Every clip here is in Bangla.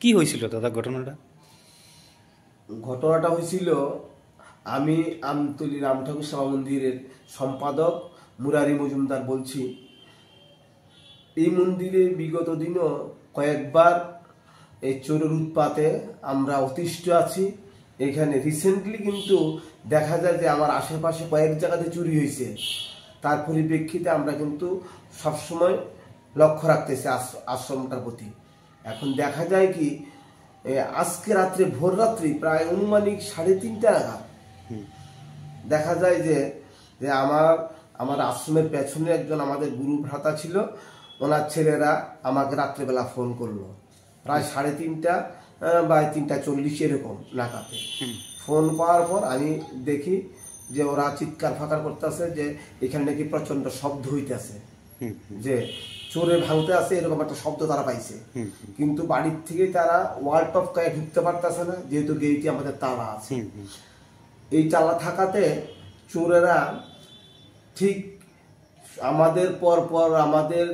কি হয়েছিল দাদা ঘটনাটা? ঘটনাটা হয়েছিল, আমি আমতলী রাম ঠাকুর সেবা মন্দিরের সম্পাদক মুরারি মজুমদার বলছি। এই মন্দিরে বিগত দিনও কয়েকবার এই চোরের উৎপাতে আমরা অতিষ্ঠ আছি। এখানে রিসেন্টলি কিন্তু দেখা যায় যে আমার আশেপাশে কয়েক জায়গাতে চুরি হয়েছে। তার পরিপ্রেক্ষিতে আমরা কিন্তু সবসময় লক্ষ্য রাখতেছি আশ্রমটার প্রতি। এখন দেখা যায় কি, আজকে রাত্রে ভোর রাত্রি প্রায় অনুমানিক 3:30 নাগাদ দেখা যায় যে আমার আশ্রমের পেছনে একজন আমাদের গুরু ভ্রাতা ছিল, ওনার ছেলেরা আমাকে রাত্রেবেলা ফোন করলো প্রায় 3:30 বা 3:40 এরকম নাগাদে। ফোন পাওয়ার পর আমি দেখি যে ওরা চিৎকার ফাঁকার করতেছে যে এখানে নাকি প্রচন্ড শব্দ হইতেছে, যে চোরে ভাঙতে আছে এরকম একটা শব্দ তারা পাইছে। কিন্তু বাড়ির থেকে তারা ওয়াল টপ গায়ে ঢুকতে পারতেছে না, যেহেতু গেটটি আমাদের তালা আছে। এই তালা থাকাতে চোরেরা ঠিক আমাদের পর আমাদের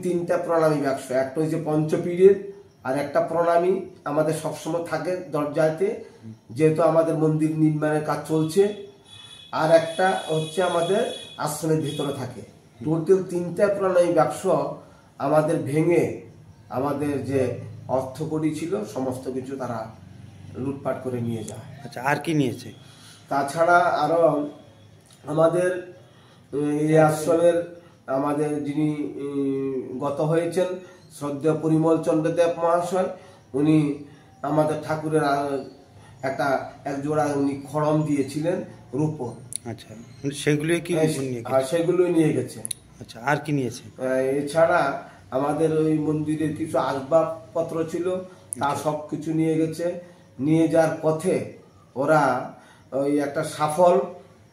তিনটা প্রণামী বাক্স, একটা হচ্ছে পঞ্চপীঠের আর একটা প্রণামী আমাদের সবসময় থাকে দরজাতে, যেহেতু আমাদের মন্দির নির্মাণের কাজ চলছে, আর একটা হচ্ছে আমাদের আশ্রমের ভিতরে থাকে। টোটাল 3টা প্রণামী বাক্স আমাদের ভেঙে আমাদের যে অর্থকড়ি ছিল সমস্ত কিছু তারা লুটপাট করে নিয়ে যায়। আচ্ছা, আর কি নিয়েছে? তাছাড়া আরো আমাদের এই আশ্রমের আমাদের যিনি গত হয়েছেন শ্রদ্ধেয় পরিমল চন্দ্রদেব মহাশয়, উনি আমাদের ঠাকুরের এক জোড়া উনি খড়ম দিয়েছিলেন রূপোর। আচ্ছা, সেগুলো কি সেগুলো নিয়ে গেছে। আচ্ছা, আর কি নিয়েছে? এছাড়া আমাদের ওই মন্দিরের কিছু আসবাবপত্র ছিল, তা সব কিছু নিয়ে গেছে। নিয়ে যাওয়ার পথে ওরা ওই একটা সাফল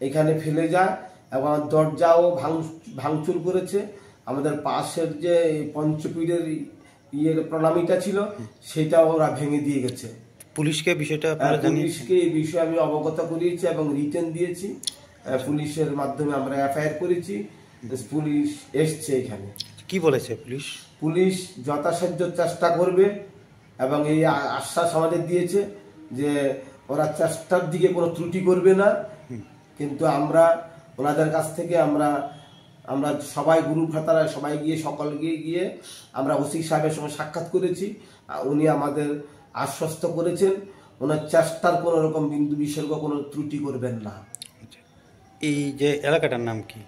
এখানে ফেলে যায় এবং দরজাও ভাঙচুর করেছে। আমাদের পাশের যে পঞ্চপীঠের প্রণামীটা ছিল সেটা ওরা ভেঙে দিয়ে গেছে। পুলিশকে বিষয়টা পুলিশকে এই বিষয়ে আমি অবগত করিয়েছি এবং রিটেন দিয়েছি। পুলিশের মাধ্যমে আমরা এফআইআর করেছি। পুলিশ এসছে এখানে। কি বলেছে পুলিশ? পুলিশ যথাসাধ্য চেষ্টা করবে এবং এই আশ্বাস আমাদের দিয়েছে যে ওরা চেষ্টার দিকে কোনো ত্রুটি করবে না। কিন্তু আমরা ওনাদের কাছ থেকে আমরা সবাই গুরু ভ্রাতারা সবাই গিয়ে সকলকে গিয়ে আমরা ওসি সাহেবের সঙ্গে সাক্ষাৎ করেছি। উনি আমাদের আশ্বস্ত করেছেন ওনার চেষ্টার কোনো রকম বিন্দু বিসর্গ কোনো ত্রুটি করবেন না। এই যে এলাকাটার নাম কি?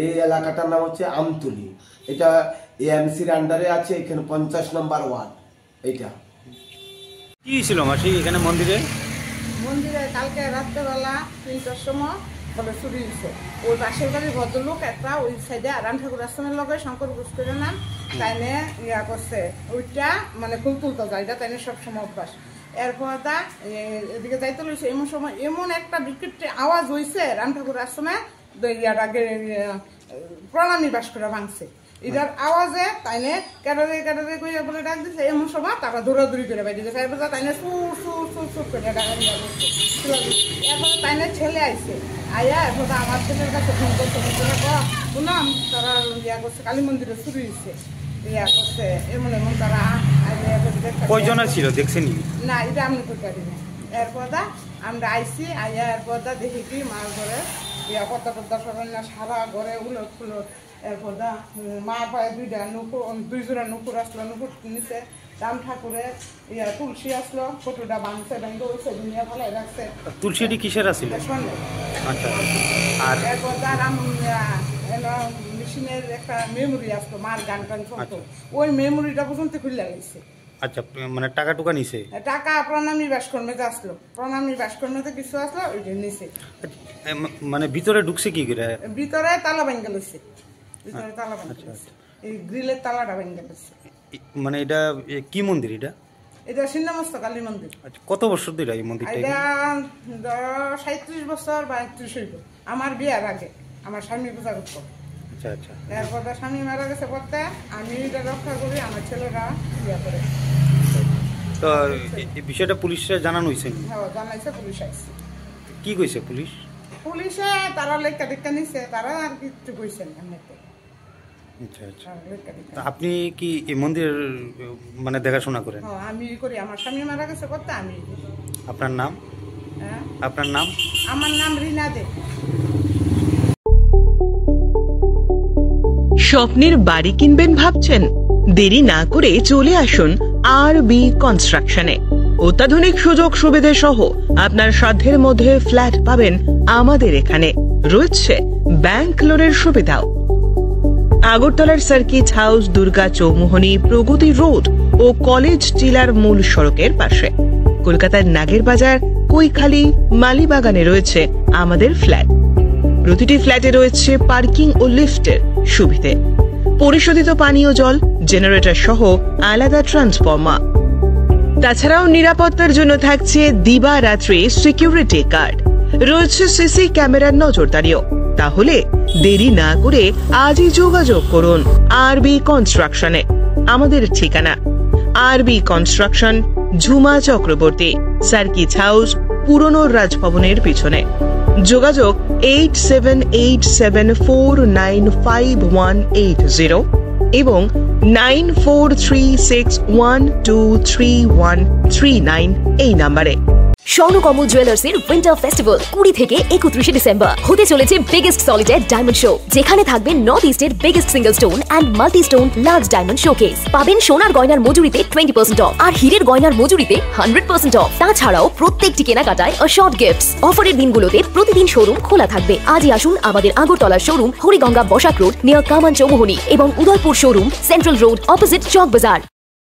এই এলাকাটার নাম হচ্ছে আমতলী। এটা এএমসির আন্ডারে আছে। এখানে 50 নম্বর ওয়ার্ড। এইটা কি ছিল মাসি এখানে মন্দিরে? কালকে রাত্রেবেলা 3টার সময় বলে চুরি হয়েছে। ওই পাশের বাড়ির ভদ্রলোক একটা ওই সাইডে রাম ঠাকুর আশ্রমের লগে শঙ্কর পুষ্করের নাম তাইনে ইয়া করছে, ওইটা মানে ফুল তুলতে যায়, এটা তাইনে সবসময় অভ্যাস। এরপর তা এদিকে যাইতে লইছে, এমন সময় এমন একটা বিকট আওয়াজ হয়েছে রাম ঠাকুর আশ্রমে ইয়ার আগে প্রণামী বাস করে ভাঙছে। এটার আওয়াজে তাইনে ক্যাডারে কইয়া বলে ডাক দিচ্ছে। এমন সময় তারা দৌড়াদৌড়ি করে বাইরে গেছে। এরপর তাইনে সুর সুর সুর সুর করে এরপরে তাইনে ছেলে আইছে, আয়া এরপর আমার ছেলের কাছে ফোন করছে, শুনলাম তারা ইয়া করছে কালী মন্দিরে চুরি হয়েছে, ইয়া করছে এমন তারা। কয়জন ছিল দেখছেন? না, এটা আমি করতে পারি না। এরপর আমরা আইসি, আইয়া এরপর দেখি কি মার ঘরে ইয়া কত সরঞ্জাম সারা ঘরে উলট ফুলট। এরপর মার পায়ে দুই জোড়া নুপুর আসলো, নুপুর নিচে রাম ঠাকুরের ইয়া তুলসী আসলো, ফটোটা বাঁধছে ব্যাংকে ওইসে দুনিয়া ফেলাই রাখছে। তুলসীটি কিসের আসছিল? আচ্ছা। আর এরপর মেশিনের একটা মেমোরি আসলো, মার গান টান শুনতো, ওই মেমোরিটা পর্যন্ত খুলে গেছে। আচ্ছা, মানে টাকা টুকা নিছে? টাকা প্রণামী বাসকর্মেতে আসলো, প্রণামী বাসকর্মেতে কিছু আসলো, ওইটা নিছে। মানে ভিতরে ঢুকছে কি করে? ভিতরে তালা ভেঙে গেছে, ভিতরে তালা ভেঙে গেছে, এই গ্রিলের তালাটা ভেঙে গেছে। মানে এটা কি মন্দির? এটা ছিন্নমস্ত কালী মন্দির। আচ্ছা, কত বছর ধরে এই মন্দিরটা? এটা 37 বছর বা 31 হইব। আমার বিয়ার আগে আমার স্বামী পূজা করতো। আচ্ছা আচ্ছা। এরপর স্বামী মারা গেছে পড়তে, আমি এটা রক্ষা করি, আমার ছেলেরা ইয়া করে। তো এই বিষয়টা পুলিশে জানানো হয়েছে? হ্যাঁ, জানাইছে, পুলিশ আইছে। কি কইছে পুলিশ? পুলিশে তারা লেখা টেখা নিছে, তারা আর কিছু কইছেন এমনিতে। আচ্ছা আচ্ছা। লেখা দিতাম। তা আপনি কি এই মন্দির মানে দেখাশোনা করেন? হ্যাঁ, আমি করি, আমার স্বামী মারা গেছে করতে আমি করি। আপনার নাম? হ্যাঁ, আপনার নাম? আমার নাম রিনা দে। স্বপ্নের বাড়ি কিনবেন ভাবছেন? দেরি না করে চলে আসুন আরবি কনস্ট্রাকশনে। অত্যাধুনিক সুযোগ সুবিধে সহ আপনার সাধ্যের মধ্যে ফ্ল্যাট পাবেন আমাদের এখানে। রয়েছে ব্যাংক লোনের সুবিধাও। আগরতলার সার্কিট হাউস, দুর্গা চৌমুহনী, প্রগতি রোড ও কলেজ টিলার মূল সড়কের পাশে। কলকাতার নাগের বাজার, কৈখালি, মালিবাগানে রয়েছে আমাদের ফ্ল্যাট। প্রতিটি ফ্ল্যাটে রয়েছে পার্কিং ও লিফটের সুবিধে, পরিশোধিত পানীয় জল, জেনারেটর সহ আলাদা ট্রান্সফরমার। তাছাড়াও নিরাপত্তার জন্য থাকছে দিবারাত্রি সিকিউরিটি গার্ড, রয়েছে সিসি ক্যামেরার নজরদারিও। তাহলে দেরি না করে আজই যোগাযোগ করুন আরবি কনস্ট্রাকশনে। আমাদের ঠিকানা আরবি construction, Jhuma Chakraborty, circuit house, পুরনো রাজভবনের পিছনে। যোগাযোগ 8787495180 এবং 9436123139 এই নাম্বারে। স্বর্ণকমল জুয়েলার্সের উইন্টার ফেস্টিভ্যাল 20 থেকে 31 ডিসেম্বর হতে চলেছে বিগেস্ট সলিটার ডায়মন্ড শো, যেখানে থাকবে নর্থ ইস্টের biggest single stone and multi stone large diamond showcase. পাবেন সোনার গয়নার মজুরিতে 20% অফ আর হীরের গয়নার মজুরিতে 100% অফ। তাছাড়াও প্রত্যেকটি কেনাকাটায় অশর্ট গিফটস। অফারের দিনগুলোতে প্রতিদিন শোরুম খোলা থাকবে। আজই আসুন আমাদের আগরতলার showroom Hariganga Basak road near Kaman Chowmuhani এবং Udaipur showroom central road opposite Chak বাজার।